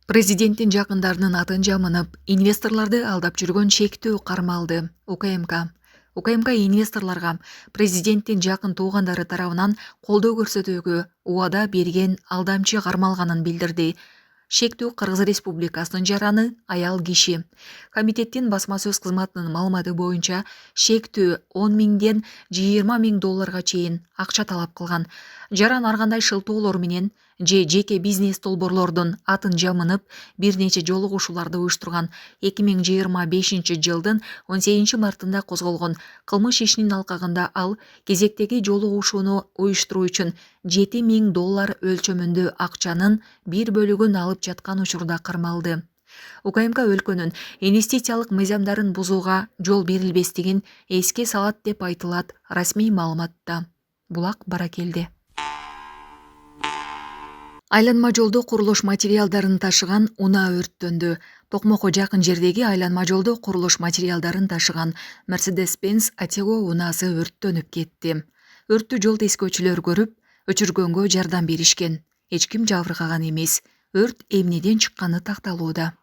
Президенттин жакындарынын атын жамынып, инвесторлорду алдап жүргөн шектөө кармалды. УКМК инвесторлорго президенттин жакын туугандары тарабынан колдоо көрсөтүүгө убада берген алдамчы кармалганын билдирди. Шектүү Кыргыз Республикасынын жараны аял киши. Комитеттин басма сөз кызматынын маалыматы боюнча, шектүү 10 миңден 20 миң долларга чейин акча талап кылган. Жаран ар кандай шылтоолор менен же жеке бизнес долбоорлордун атын жамынып, бир нече жолугушууларды уюштурган. 2025 жылдын 18 мартында козголгон кылмыш ишинин алкагында ал кезектеги жолугушууну уюштуруу үчүн 7 миң доллар өлчөмүндө акчанын бир бөлүгүн алып жаткан учурда кармалды. УКМК өлкөнүн инвестициялык мыйзамдарын бузууга жол берилбестигин эске салат деп айтылат расмий маалыматта. Булак Баракелде. Айланма жолдо курулуш материалдарын ташыган унаа өрттөндү. Токмокко жакын жердеги айланма жолдо курулуш материалдарын ташыган Mercedes-Benz Atego унаасы өрттөнүп кетти. Өрттү жол тескөөчүлөр көрүп, өчүргөнгө жардам беришкен. Эч ким жабыркаган эмес. Өрт эмнеден чыкканы такталууда.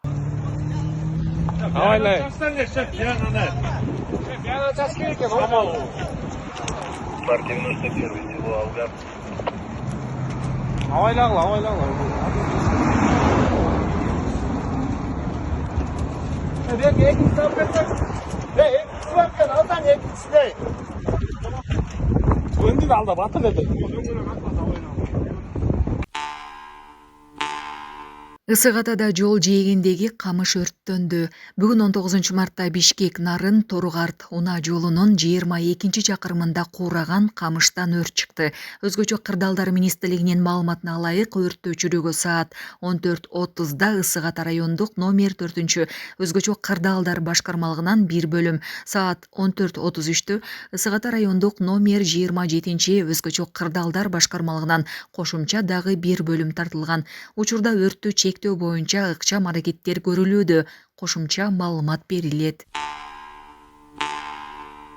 Ысык Атада жол жээгиндеги камыш өрттөндү. Бүгүн 19 мартта Бишкек Нарын Торугарт унаа жолунун 22 чакырымында куураган камыштан өрт чыкты. Өзгөчө кырдаалдар министрлигинин маалыматына ылайык, өрттү өчүрүүгө саат 14:30да Ысык Ата райондук номер 4 өзгөчө кырдаалдар башкармалыгынан бир бөлүм, саат 14:33тө Ысык Ата райондук номер 27 өзгөчө кырдаалдар башкармалыгынан кошумча дагы бир бөлүм тартылган. Учурда өрттү чектөө боюнча ыкчам аракеттер көрүлүүдө, кошумча маалымат берилет.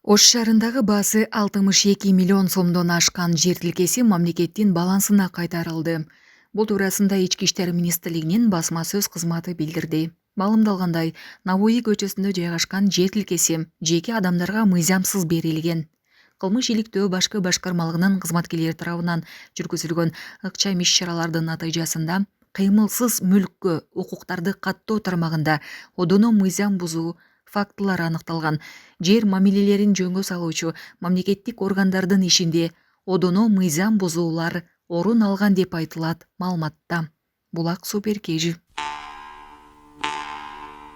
Ош шаарындагы баасы 62 миллион сомдон ашкан жер тилкеси мамлекеттин балансына кайтарылды. Бул туурасында Ички иштер министрлигинин басма сөз кызматы билдирди. Маалымдалгандай, Навуи көчөсүндө жайгашкан жер тилкеси жеке адамдарга мыйзамсыз берилген. Кылмыш иликтөө башкы башкармалыгынын кызматкерлери тарабынан жүргүзүлгөн ыкчам иш-чаралардын натыйжасында кыймылсыз мүлккө укуктарды каттоо тармагында одоно мыйзам бузуу фактылары аныкталган. Жер мамилелерин жөнгө салуучу мамлекеттик органдардын ишинде одоно мыйзам бузуулар орун алган деп айтылат маалыматта. Булак Суперкежи.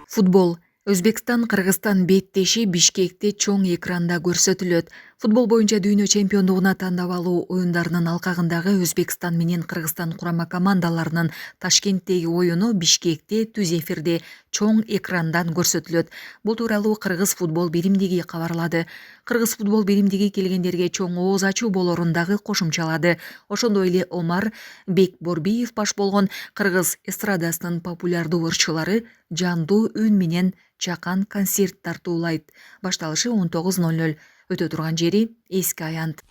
Футбол. Өзбекстан-Кыргызстан беттеши Бишкекте чоң экранда көрсөтүлөт. Футбол боюнча дүйнө чемпиондугуна тандап алуу оюндарынын алкагындагы Өзбекстан менен Кыргызстан курама командаларынын Ташкенттеги оюну Бишкекте түз эфирде чоң экрандан көрсөтүлөт. Бул тууралуу Кыргыз футбол биримдиги кабарлады. Кыргыз футбол биримдиги келгендерге чоң ооз ачуу болорун дагы кошумчалады. Ошондой эле Омар Бекборбиев баш болгон Кыргыз эстрадасынын популярдуу ырчылары жандуу үн менен чакан концерт тартуулайт. Башталышы 19:00. Өтө турган жери Эски Аянт.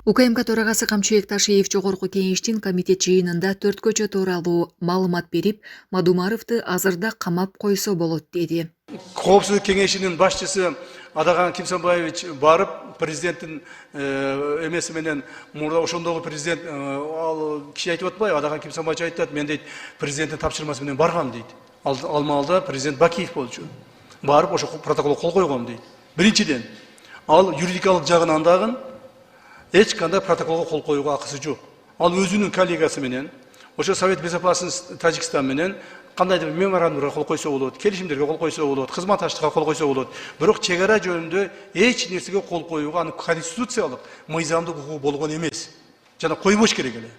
УКМК төрагасы Камчыбек Ташиев жогорку кеңештин комитет жыйынында 4 көчө тууралуу маалымат берип, Мадумаровду азырда камап койсо болот деди. Коопсуздук кеңешинин башчысы Адаган Кимсанбаевич барып, президенттин эмеси менен мурда ошондогу президент ал киши айтып атпайбы, Адаган Кимсанбаевич айтат, мен дейт президенттин тапшырмасы менен баргам дейт. Ал маалда президент Бакиев болчу. Барып ошо протоколго кол койгом дейт. Биринчиден, ал юридикалык жагынан дагы эч кандай протоколго кол коюуга акысы жок. Ал өзүнүн коллегасы менен, ошо Совет Безопасности Тажикстан менен кандайдыр меморандумга кол койсо болот, келишимдерге кол койсо болот, кызматташтыкка кол койсо болот. Бирок чек ара жөнүндө эч нерсеге кол коюуга анын конституциялык мыйзамдык укугу болгон эмес. Жана койбош керек эле.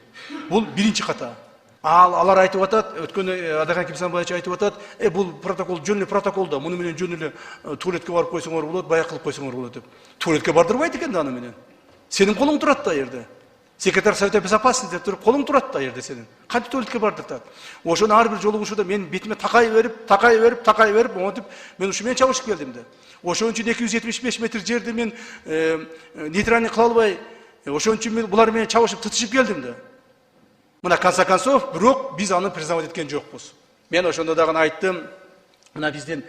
Бул биринчи ката. Алар айтып атат, өткөн Адаган Кимсанбаевич айтып атат, бул протокол жөн эле протокол да, муну менен жөн эле туалетке барып койсоңор болот, баяк кылып койсоңор болот деп. Туалетке бардырбайт экен да аны менен. Сенин колуң турат да жерде. Секретарь Совета Безопасности деп туруп, колуң турат да жерде сенин. Кантип туалетке бардыртат? Ошону ар бир жолугушууда мен бетиме такай берип, монтип, мен ушу менен чабышып келдим да. Ошон үчүн 275 метр жерди мен нейтральный кыла албай, ошон үчүн мен булар менен чабышып тытышып келдим да. Мына конца концов, бирок биз аны признавать эткен жокпуз. Мен ошондо дагы айттым, мына биздин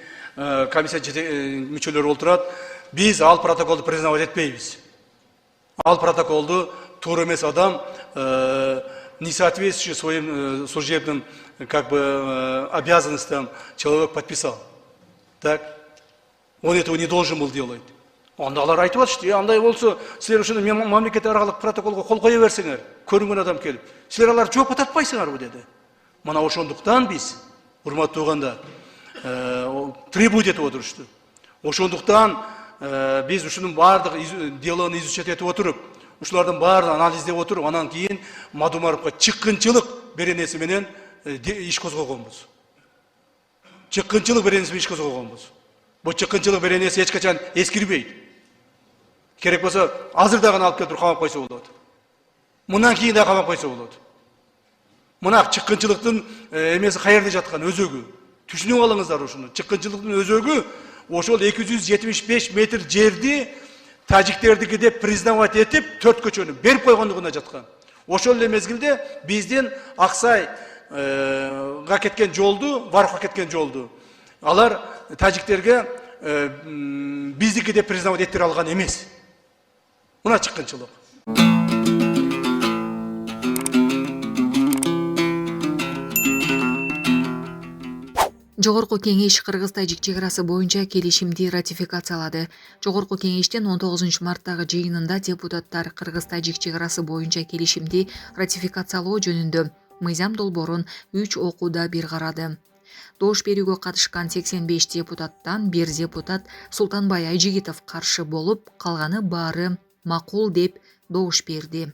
комиссия мүчөлөрү отурат, биз ал протоколду признавать этпейбиз. Ал протоколду туура эмес адам не соответствующий своим служебным обязанностям человек подписал. Так? Он этого не должен был делать. Анда алар айтып атышты, андай болсо, силер ушуну мамлекет аралык протоколго кол кое берсеңер, көрүнгөн адам келип, силер алар жоопко тартпайсыңарбы деди. Мына ошондуктан биз, урматтуу туугандар, требовать этип отурушту. Ошондуктан биз ушунун баардык делону изучать этип отуруп, ушулардын баарын анализдеп отуруп, анан кийин Мадумаровго чыккынчылык беренеси менен иш козгогонбуз. Чыккынчылык беренеси менен иш козгогонбуз. Бул чыккынчылык беренеси эч качан эскирбейт. Керек болсо, азыр дагы алып келип камап койсо болот. Мындан кийин да камап койсо болот. Мына чыккынчылыктын эмеси каерде жаткан өзөгү. Түшүнүп алыңыздар ушуну. Чыккынчылыктын өзөгү ошол 275 метр жерди тажиктердики деп признавать этип, 4 көчөнү берип койгондугуна жаткан. Ошол эле мезгилде биздин Аксайга кеткен жолду, Варфка кеткен жолду алар тажиктерге биздики деп признавать этире алган эмес. Мына чыккынчылык. Жогорку кеңеш Кыргыз-Тажик чек арасы боюнча келишимди ратификациялады. Жогорку кеңештин 19-марттагы жыйынында депутаттар Кыргыз-Тажик чек арасы боюнча келишимди ратификациялоо жөнүндө мыйзам долбоорун 3 окууда бир карады. Добуш берүүгө катышкан 85 депутаттан 1 депутат Султанбай Айжигитов каршы болуп, калганы баары макул деп добуш берди.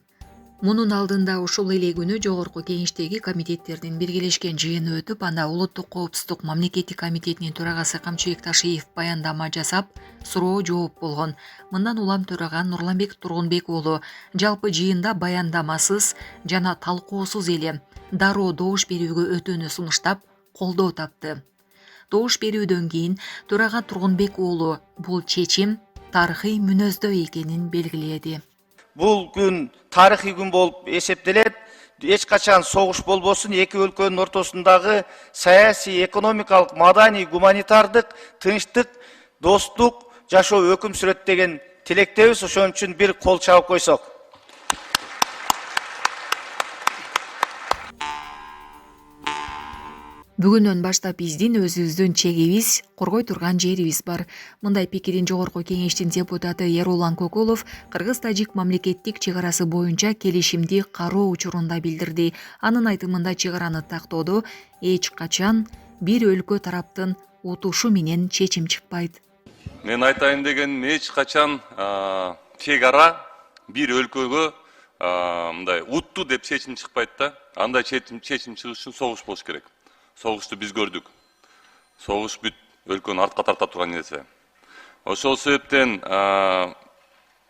Мунун алдында ушул эле күнү жогорку кеңештеги комитеттердин биргелешкен жыйыны өтүп, анда улуттук коопсуздук мамлекеттик комитетинин төрагасы Камчыбек Ташиев баяндама жасап, суроо жооп болгон. Мындан улам төрага Нурланбек Тургунбек уулу жалпы жыйында баяндамасыз жана талкуусуз эле дароо добуш берүүгө өтүүнү сунуштап, колдоо тапты. Добуш берүүдөн кийин төрага Тургунбек уулу бул чечим тарыхый мүнөздөө экенин белгиледи. Бул күн тарыхый күн болуп эсептелет. Эч качан согуш болбосун, эки өлкөнүн ортосундагы саясий, экономикалык, маданий, гуманитардык, тынчтык, достук жашоо өкүм сүрөт деген тилектебиз. Ошон үчүн бир кол чабып койсок. Бүгүнөн баштап биздин өзүбүздүн чегибиз, коргой турган жерибиз бар. Мындай пикирин жогорку кеңештин депутаты Эрулан Көкөлов Кыргыз-Тажик мамлекеттик чек арасы боюнча келишимди кароо учурунда билдирди. Анын айтымында чек араны тактоодо эч качан бир өлкө тараптын утушу менен чечим чыкпайт. Мен айтайын дегеним, эч качан чек ара бир өлкөгө мындай утту деп чечим чыкпайт да. Андай чечим чыгыш үчүн согуш болуш керек. Согушту биз көрдүк. Согуш бүт өлкөнү артка тарта турган нерсе. Ошол себептен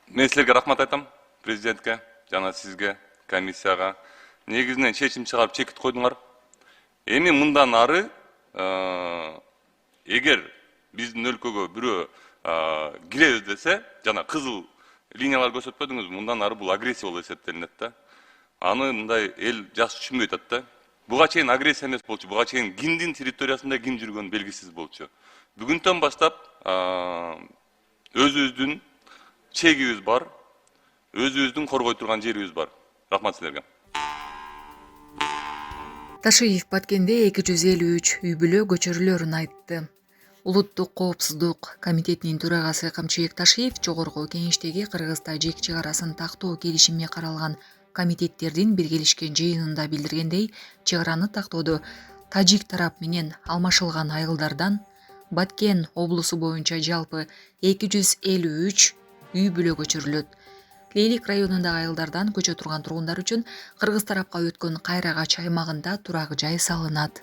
мен силерге рахмат айтам, президентке, жана сизге, комиссияга. Негизинен чечим чыгарып чекит койдуңар. Эми мындан ары эгер биздин өлкөгө бирөө киребиз десе, жана кызыл линиялар көрсөтпөдүңүз, мындан ары бул агрессия болуп эсептелинет да. Аны мындай эл жакшы түшүнбөй атат да. Буга чейин агрессия эмес болчу, буга чейин кимдин территориясында ким жүргөн белгисиз болчу. Бүгүндөн баштап өзүбүздүн чегибиз бар, өзүбүздүн коргой турган жерибиз бар. Рахмат силерге. Ташиев Баткенде 253 үй бүлө көчөрүлөрүн айтты. Улуттук коопсуздук комитетинин төрагасы Камчыбек Ташиев жогорку кеңештеги Кыргыз-Тажик чек арасын тактоо келишимге каралган комитеттердин биргелешкен жыйынында билдиргендей, чек араны тактоодо тажик тарап менен алмашылган айылдардан Баткен облусу боюнча жалпы 253 үй бүлө көчөрүлөт. Лейлик районундагы айылдардан көчө турган тургундар үчүн кыргыз тарапка өткөн Кайрагач аймагында турак жай салынат.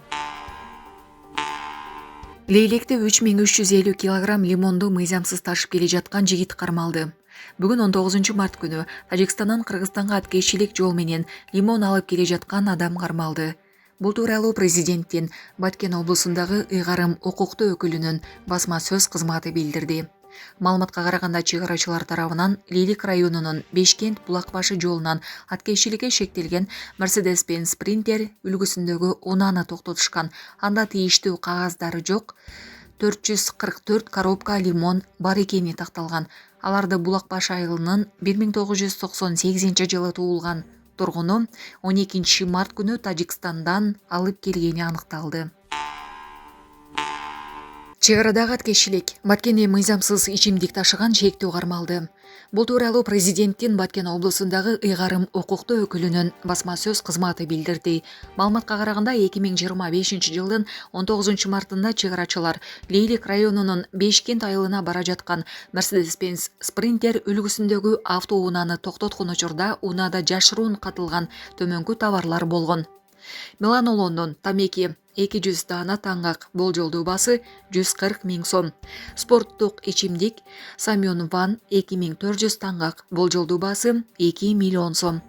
Лейликте 3350 килограмм лимонду мыйзамсыз ташып келе жаткан жигит кармалды. Бүгүн 19 март күнү Тажикстандан Кыргызстанга аткезчилик жол менен лимон алып келе жаткан адам кармалды. Бул тууралуу президенттин Баткен облусундагы ыйгарым укуктуу өкүлүнүн басма сөз кызматы билдирди. Маалыматка караганда чыгарачылар тарабынан Лилик районунун Бешкент Булакбашы жолунан аткейчиликке шектелген Mercedes-Benz Sprinter үлгүсүндөгү унааны токтотушкан. Анда тийиштүү кагаздары жок 444 коробка лимон бар экени такталган. Аларды Булакбаш айылынын 1998 жылы туулган тургуну 12 март күнү Тажикстандан алып келгени аныкталды. Чек арадагы аткезчилик Баткенде мыйзамсыз ичимдик ташыган чектөө кармалды. Бул тууралуу президенттин Баткен облусундагы ыйгарым укуктуу өкүлүнүн басма сөз кызматы билдирди. Маалыматка караганда 2025 жылдын 19 мартында чек арачылар Лейлик районунун Бешкент айылына бара жаткан Mercedes-Benz Sprinter үлгүсүндөгү автоунааны токтоткон учурда унаада жашыруун катылган төмөнкү товарлар болгон. Меланолондон тамеки 200 дана таңгак, болжолдуу баасы 140 000 сом. Спорттук ичимдик Самион Ван 2400 таңгак, болжолдуу баасы 2 миллион сом.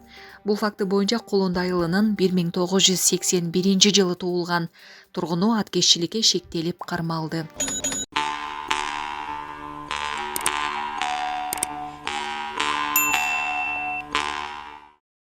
Бул факты боюнча Колонд айылынын 1981 жылы туулган тургуну аткезчиликке шектелип кармалды.